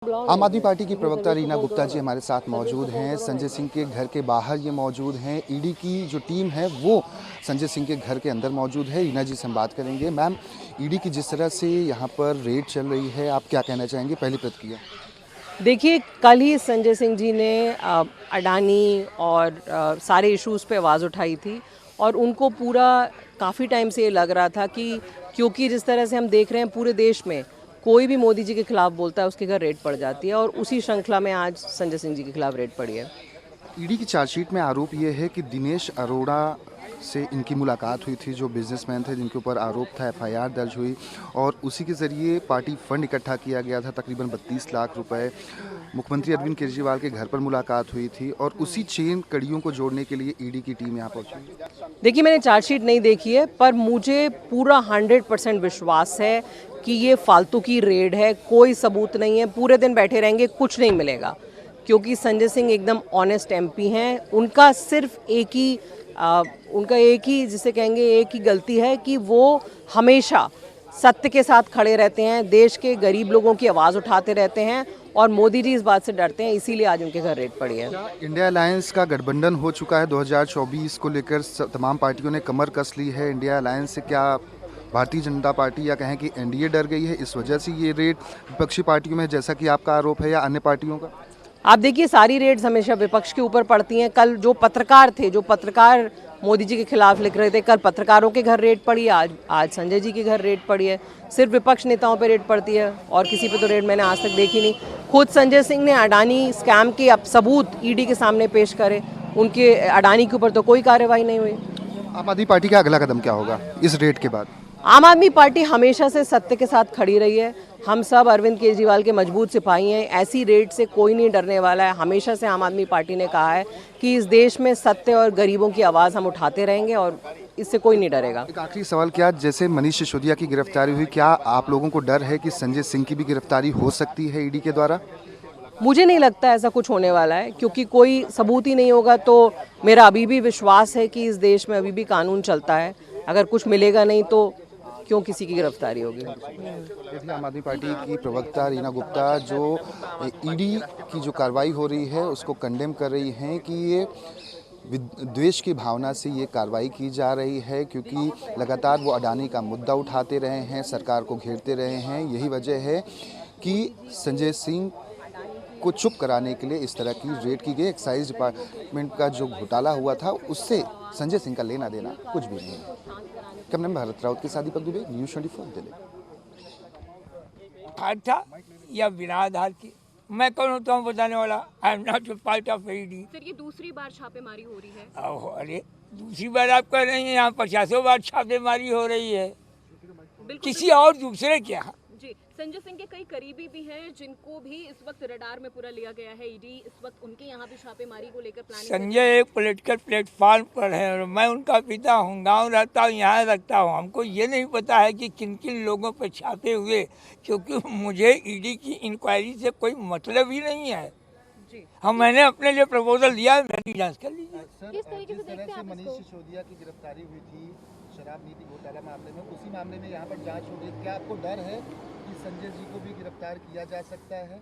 आम आदमी पार्टी की प्रवक्ता रीना गुप्ता जी हमारे साथ मौजूद हैं। संजय सिंह के घर के बाहर ये मौजूद हैं। ईडी की जो टीम है वो संजय सिंह के घर के अंदर मौजूद है। रीना जी से हम बात करेंगे। मैम, ईडी की जिस तरह से यहाँ पर रेड चल रही है, आप क्या कहना चाहेंगे? पहली प्रतिक्रिया। देखिए, कल ही संजय सिंह जी ने अडानी और सारे इश्यूज़ पे आवाज़ उठाई थी और उनको पूरा काफ़ी टाइम से ये लग रहा था कि क्योंकि जिस तरह से हम देख रहे हैं पूरे देश में कोई भी मोदी जी के खिलाफ बोलता है उसके घर रेड पड़ जाती है और उसी श्रृंखला में आज संजय सिंह जी के खिलाफ रेड पड़ी है। ईडी की चार्जशीट में आरोप ये है कि दिनेश अरोड़ा से इनकी मुलाकात हुई थी, जो बिजनेसमैन थे जिनके ऊपर आरोप था। एफआईआर दर्ज हुई और उसी के ज़रिए पार्टी फंड इकट्ठा किया गया था, तकरीबन 32 लाख रुपए। मुख्यमंत्री अरविंद केजरीवाल के घर पर मुलाकात हुई थी और उसी चेन कड़ियों को जोड़ने के लिए ईडी की टीम यहाँ पहुंची। देखिए, मैंने चार्जशीट नहीं देखी है पर मुझे पूरा 100% विश्वास है कि ये फालतू की रेड है, कोई सबूत नहीं है। पूरे दिन बैठे रहेंगे, कुछ नहीं मिलेगा क्योंकि संजय सिंह एकदम ऑनेस्ट एमपी हैं। उनका सिर्फ एक ही जिसे कहेंगे एक ही गलती है कि वो हमेशा सत्य के साथ खड़े रहते हैं, देश के गरीब लोगों की आवाज़ उठाते रहते हैं और मोदी जी इस बात से डरते हैं, इसीलिए आज उनके घर रेड पड़ी है। इंडिया अलायंस का गठबंधन हो चुका है 2024 को लेकर, तमाम पार्टियों ने कमर कस ली है। इंडिया अलायंस से क्या भारतीय जनता पार्टी या कहें कि एनडीए डर गई है, इस वजह से ये रेड विपक्षी पार्टियों में, जैसा कि आपका आरोप है, या अन्य पार्टियों का? आप देखिए, सारी रेड्स हमेशा विपक्ष के ऊपर पड़ती हैं। कल जो पत्रकार मोदी जी के खिलाफ लिख रहे थे, कल पत्रकारों के घर रेड पड़ी, आज संजय जी के घर रेड पड़ी है। सिर्फ विपक्ष नेताओं पे रेड पड़ती है और किसी पे तो रेड मैंने आज तक देखी नहीं। खुद संजय सिंह ने अडानी स्कैम के अब सबूत ईडी के सामने पेश करे, उनके अडानी के ऊपर तो कोई कार्रवाई नहीं हुई। आम आदमी पार्टी का अगला कदम क्या होगा इस रेड के बाद? आम आदमी पार्टी हमेशा से सत्य के साथ खड़ी रही है। हम सब अरविंद केजरीवाल के मजबूत सिपाही हैं। ऐसी रेड से कोई नहीं डरने वाला है। हमेशा से आम आदमी पार्टी ने कहा है कि इस देश में सत्य और गरीबों की आवाज़ हम उठाते रहेंगे और इससे कोई नहीं डरेगा। एक आखिरी सवाल, क्या जैसे मनीष सिसोदिया की गिरफ्तारी हुई, क्या आप लोगों को डर है कि संजय सिंह की भी गिरफ्तारी हो सकती है ईडी के द्वारा? मुझे नहीं लगता ऐसा कुछ होने वाला है क्योंकि कोई सबूत ही नहीं होगा। तो मेरा अभी भी विश्वास है कि इस देश में अभी भी कानून चलता है। अगर कुछ मिलेगा नहीं तो क्यों किसी की गिरफ्तारी होगी। आम आदमी पार्टी की प्रवक्ता रीना गुप्ता जो ईडी की जो कार्रवाई हो रही है उसको कंडेम कर रही हैं कि ये द्वेष की भावना से ये कार्रवाई की जा रही है, क्योंकि लगातार वो अडानी का मुद्दा उठाते रहे हैं, सरकार को घेरते रहे हैं। यही वजह है कि संजय सिंह को चुप कराने के लिए इस तरह की रेड की गई। एक्साइज डिपार्टमेंट का जो घोटाला हुआ था उससे संजय सिंह का लेना देना कुछ भी नहीं है। कैमरा मैन भारत राउत के साथ दीपक दुबे, न्यूज़ 24 दिल्ली। था या बिना आधार की, मैं कौन होता हूँ बताने वाला? I am not a part of ED. Sir, ये दूसरी बार छापेमारी हो रही है। अरे दूसरी बार आप कह रही हैं, यहाँ 50 बार छापेमारी हो रही है। किसी और दूसरे क्या? जी, संजय सिंह के कई करीबी भी हैं जिनको भी इस वक्त रडार में पूरा लिया गया है। ईडी इस वक्त उनके यहाँ भी छापेमारी को लेकर प्लानिंग। संजय एक पॉलिटिकल प्लेटफॉर्म पर है और मैं उनका पिता हूँ, गांव रहता हूँ, यहाँ रखता हूँ। हमको ये नहीं पता है कि किन किन लोगों पर छापे हुए, क्योंकि मुझे ईडी की इंक्वायरी से कोई मतलब ही नहीं है। मैंने अपने लिए प्रपोजल दिया है, मेरी जांच कर लीजिए। किस तरीके से देखते हैं आप मनीष सिसोदिया की गिरफ्तारी हुई थी शराब नीति घोटाला मामले में, उसी मामले में यहाँ पर जांच हो रही है, क्या आपको डर है कि संजय जी को भी गिरफ्तार किया जा सकता है?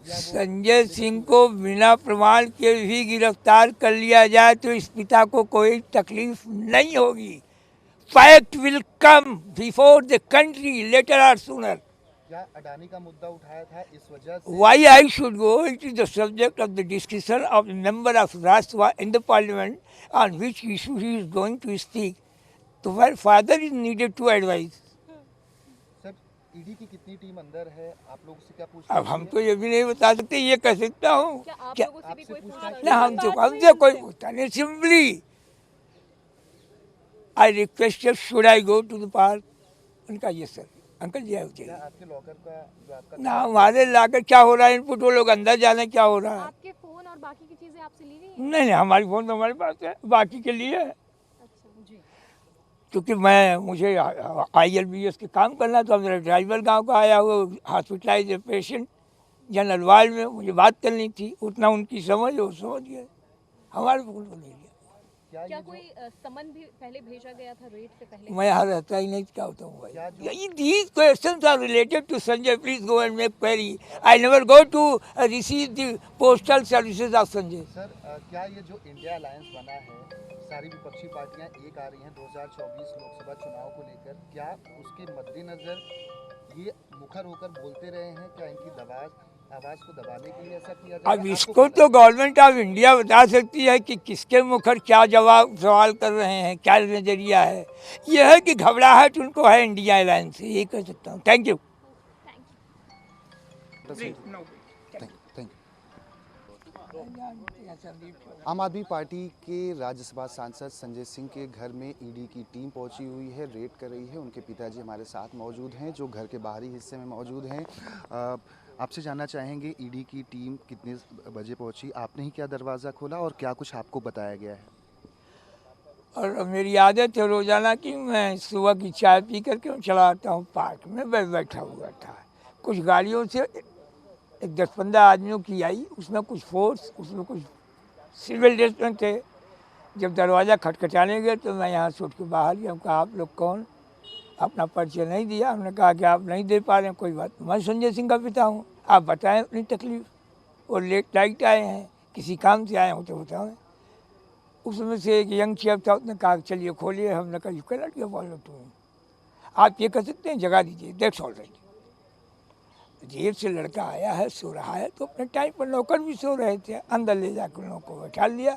संजय सिंह को बिना प्रमाण के भी गिरफ्तार कर लिया जाए तो इस पिता को कोई तकलीफ नहीं होगी। Fact will come before the country later और सूनर। क्या अडानी का मुद्दा उठाया था इस वजह से? Why I should go? It is the subject of the discussion of a member of Rajya Sabha in the parliament on which issue he is going to speak. तो my father is needed to advise. Sir, ED की कितनी team अंदर है, आप लोग से क्या पूछ? अब हम तो ये भी नहीं बता सकते, ये कह सकता हूँ क्या? कोई ना हमसे कोई पूछता नहीं। Simply I requested should I go to the park. उनका ये सर अंकल जी आए आपके लॉकर का जो आपका ना, हमारे लाकर क्या हो रहा है, इनपुट वो लोग अंदर जाने क्या हो रहा है। आपके फोन और बाकी की चीजें आपसे ली गई? नहीं, हमारी फोन तो हमारे पास है, बाकी के लिए है। अच्छा जी। क्योंकि मुझे ILBS के काम करना, तो मेरा ड्राइवर गांव का आया हुआ हॉस्पिटलाइज पेशेंट जनरल वार्ड में, मुझे बात करनी थी, उतना उनकी समझ वो समझ गए, हमारे फोन को नहीं लिया। क्या कोई समन भी पहले भेजा गया था रेड से पहले? मैं यहाँ रहता ही नहीं, क्या होता हूँ भाई। These questions are related to Sanjay. Please go and make query. I never go to receive the postal services of Sanjay. Sir क्या ये जो इंडिया अलायंस बना है, सारी विपक्षी पार्टियां एक आ रही हैं 2024 लोकसभा चुनाव को लेकर, क्या उसके मद्देनजर ये मुखर होकर बोलते रहे हैं? क्या इनकी आवाज को दबाने के लिए ऐसा किया जाए? अब इसको तो गवर्नमेंट ऑफ इंडिया बता सकती है कि किसके मुखर क्या जवाब सवाल कर रहे हैं, क्या नजरिया है। यह है कि घबराहट उनको है इंडिया अलायंस से, ये कह सकता हूँ। Thank you. Thank you. आम आदमी पार्टी के राज्यसभा सांसद संजय सिंह के घर में ईडी की टीम पहुंची हुई है, रेड कर रही है। उनके पिताजी हमारे साथ मौजूद हैं, जो घर के बाहरी हिस्से में मौजूद हैं। आपसे जानना चाहेंगे, ईडी की टीम कितने बजे पहुंची? आपने ही क्या दरवाज़ा खोला और क्या कुछ आपको बताया गया है? और मेरी आदत है रोज़ाना की, मैं सुबह की चाय पी करके चला आता हूँ पार्क में। मैं बैठा हुआ था, कुछ गाड़ियों से एक 10-15 आदमियों की आई, उसमें कुछ फोर्स, उसमें कुछ सिविल ड्रेस में थे। जब दरवाज़ा खटखटाने गए तो मैं यहाँ से उठ के बाहर गया। कहा आप लोग कौन? अपना परिचय नहीं दिया। हमने कहा कि आप नहीं दे पा रहे हैं, कोई बात, मैं संजय सिंह का पिता हूँ, आप बताएं अपनी तकलीफ। वो लेट नाइट आए हैं, किसी काम से आए हो तो बताएं। उसमें से एक यंग शेफ था, उसने कहा चलिए खोलिए। हमने कहा you cannot give follow to him, आप ये कर सकते हैं जगा दीजिए, दैट्स ऑल राइट। देर से लड़का आया है, सो रहा है, तो अपने टाइम पर नौकर भी सो रहे थे, अंदर ले जाकर उन लोगों को बैठा लिया।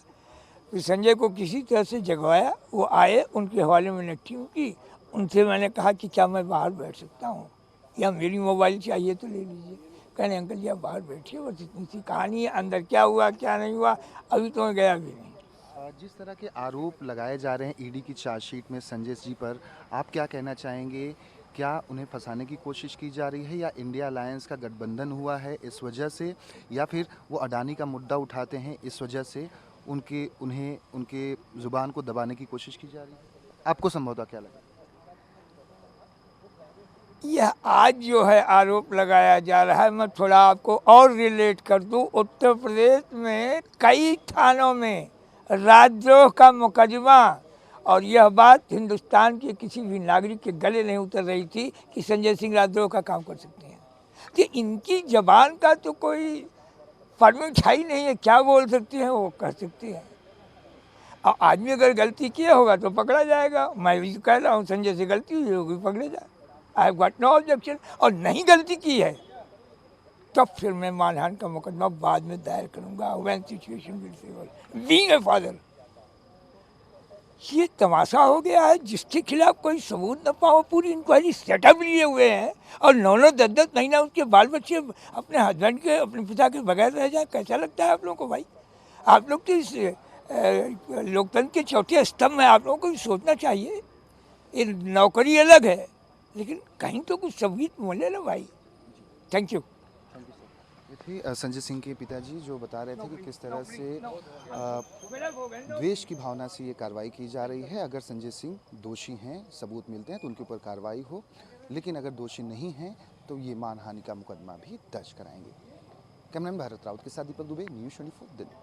फिर संजय को किसी तरह से जगवाया, वो आए, उनके हवाले में नट्टी की। उनसे मैंने कहा कि क्या मैं बाहर बैठ सकता हूँ या मेरी मोबाइल चाहिए तो ले लीजिए। कहने अंकल जी आप बाहर बैठिए, बस इतनी सी कहानी है। अंदर क्या हुआ क्या नहीं हुआ अभी तो मैं गया भी नहीं। जिस तरह के आरोप लगाए जा रहे हैं ईडी की चार्जशीट में संजय जी पर, आप क्या कहना चाहेंगे? क्या उन्हें फंसाने की कोशिश की जा रही है या इंडिया अलायंस का गठबंधन हुआ है इस वजह से, या फिर वो अडानी का मुद्दा उठाते हैं इस वजह से उनके ज़ुबान को दबाने की कोशिश की जा रही है? आपको संभवतः क्या लगा? यह आज जो है आरोप लगाया जा रहा है, मैं थोड़ा आपको और रिलेट कर दूं। उत्तर प्रदेश में कई थानों में राजद्रोह का मुकदमा, और यह बात हिंदुस्तान के किसी भी नागरिक के गले नहीं उतर रही थी कि संजय सिंह राजद्रोह का काम कर सकते हैं। कि इनकी जबान का तो कोई परमिट है ही नहीं है, क्या बोल सकते हैं वो कर सकते हैं। और आदमी अगर गलती किया होगा तो पकड़ा जाएगा। मैं भी कह रहा हूँ संजय से गलती हुई होगी, पकड़े जाए, I have got no objection. और नहीं गलती की है तब फिर मैं मानहान का मुकदमा बाद में दायर करूँगा, when situation will favour, being a father. ये तमाशा हो गया है, जिसके खिलाफ कोई सबूत न पाओ, पूरी इंक्वायरी सेटअप लिए हुए हैं और 9-9 10-10 महीना उसके बाल बच्चे अपने हस्बैंड के, अपने पिता के बगैर रह जाए। कैसा लगता है आप लोगों को भाई? आप लोग तो इस लोकतंत्र के चौथे स्तंभ में, आप लोगों को भी सोचना चाहिए। ये नौकरी अलग है, लेकिन कहीं तो कुछ सबूत मिले ना भाई। Thank you. ये थे संजय सिंह के पिताजी, जो बता रहे थे कि किस तरह से द्वेष की भावना से ये कार्रवाई की जा रही है। अगर संजय सिंह दोषी हैं, सबूत मिलते हैं तो उनके ऊपर कार्रवाई हो, लेकिन अगर दोषी नहीं हैं तो ये मानहानि का मुकदमा भी दर्ज कराएंगे। कैमरामैन भारत राउत के साथ दीपक दुबे, न्यूज़ 24 दिल्ली।